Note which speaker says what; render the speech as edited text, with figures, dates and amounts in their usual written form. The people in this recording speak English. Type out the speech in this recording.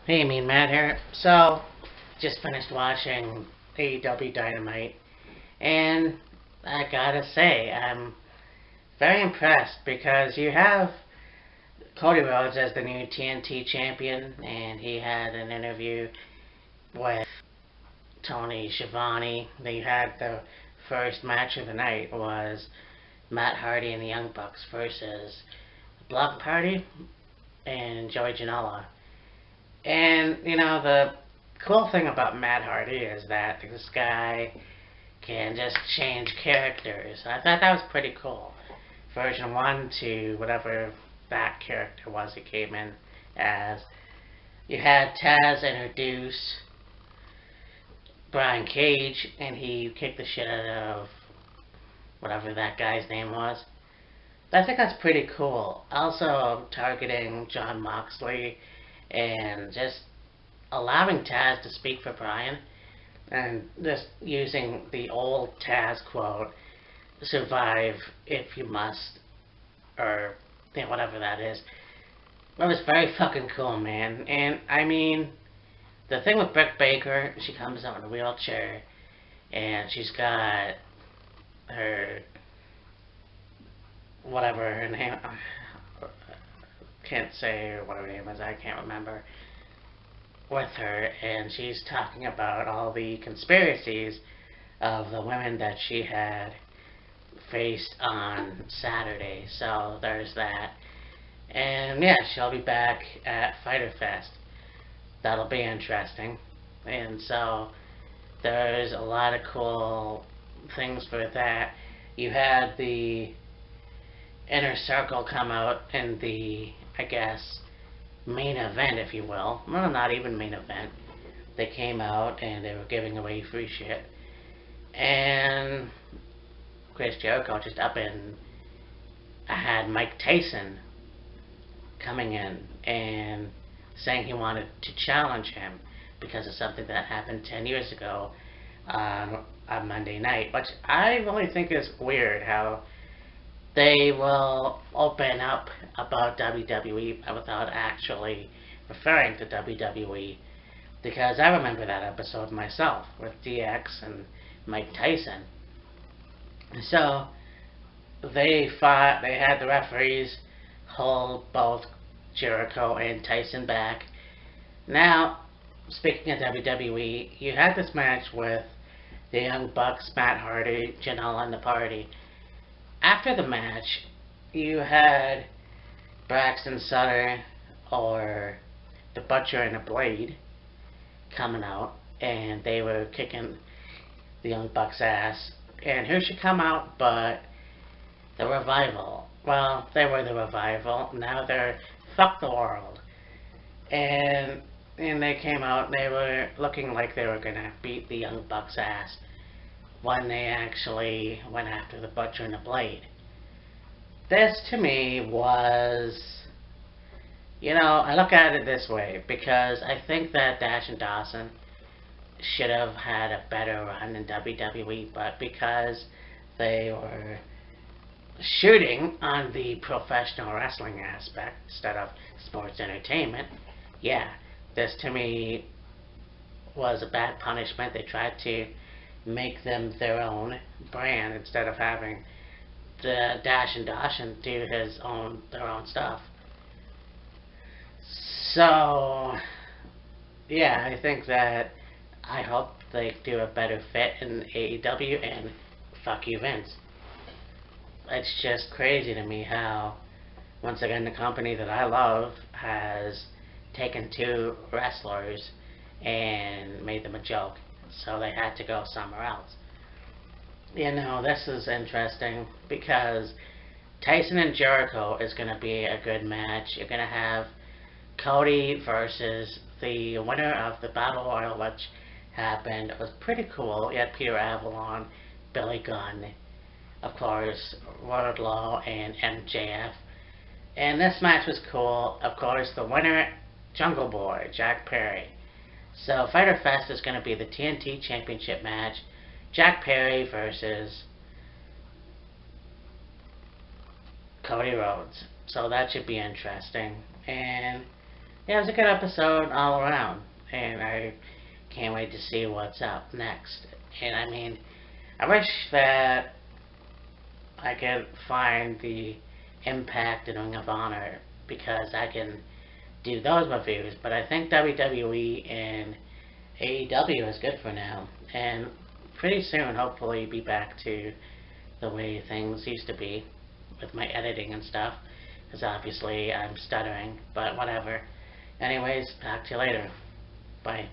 Speaker 1: Hey, Mean Matt here. So, just finished watching AEW Dynamite, and I gotta say, I'm very impressed because you have Cody Rhodes as the new TNT champion, and he had an interview with Tony Schiavone. They had the first match of the night was Matt Hardy and the Young Bucks versus Block Party and Joey Janela. And, the cool thing about Matt Hardy is that this guy can just change characters. I thought that was pretty cool. Version 1 to whatever that character was he came in as. You had Taz introduce Brian Cage, and he kicked the shit out of whatever that guy's name was. I think that's pretty cool. Also, targeting Jon Moxley and just allowing Taz to speak for Brian and just using the old Taz quote, survive if you must, or whatever that is. It was very fucking cool, man. And I mean, the thing with Britt Baker, she comes out in a wheelchair and she's got her, whatever her name, can't say what her name is, I can't remember, with her, and she's talking about all the conspiracies of the women that she had faced on Saturday. So there's that. And yeah, she'll be back at Fyter Fest. That'll be interesting. And so there's a lot of cool things for that. You had the Inner Circle come out in the, I guess, main event, if you will. Well, not even main event. They came out and they were giving away free shit. And Chris Jericho just up and I had Mike Tyson coming in and saying he wanted to challenge him because of something that happened 10 years ago on Monday night, which I really think is weird how they will open up about WWE without actually referring to WWE, because I remember that episode myself with DX and Mike Tyson. So they fought, they had the referees hold both Jericho and Tyson back. Now, speaking of WWE, you had this match with the Young Bucks, Matt Hardy, Janela, and the Party. After the match, you had Braxton Sutter or the Butcher and the Blade coming out, and they were kicking the Young Bucks' ass. And who should come out but the Revival? Well, they were the Revival. Now they're Fuck the World. And they came out and they were looking like they were gonna beat the Young Bucks' ass when they actually went after the Butcher and the Blade. This, to me, was, I look at it this way, because I think that Dash and Dawson should have had a better run in WWE, but because they were shooting on the professional wrestling aspect instead of sports entertainment, yeah, this, to me, was a bad punishment. They tried to make them their own brand instead of having the Dash and Dawson do their own stuff. So yeah, I think that I hope they do a better fit in AEW, and fuck you, Vince. It's just crazy to me how, once again, the company that I love has taken two wrestlers and made them a joke. So they had to go somewhere else. This is interesting because Tyson and Jericho is going to be a good match. You're going to have Cody versus the winner of the Battle Royal, which happened. It was pretty cool. You had Peter Avalon, Billy Gunn, of course, Wardlow, and MJF. And this match was cool. Of course, the winner, Jungle Boy, Jack Perry. So Fyter Fest is going to be the TNT Championship match. Jack Perry versus Cody Rhodes. So that should be interesting. And yeah, it was a good episode all around, and I can't wait to see what's up next. And I mean, I wish that I could find the Impact and Ring of Honor because I can do those reviews, but I think WWE and AEW is good for now, and pretty soon, hopefully, be back to the way things used to be with my editing and stuff, because obviously I'm stuttering, but whatever. Anyways, talk to you later. Bye.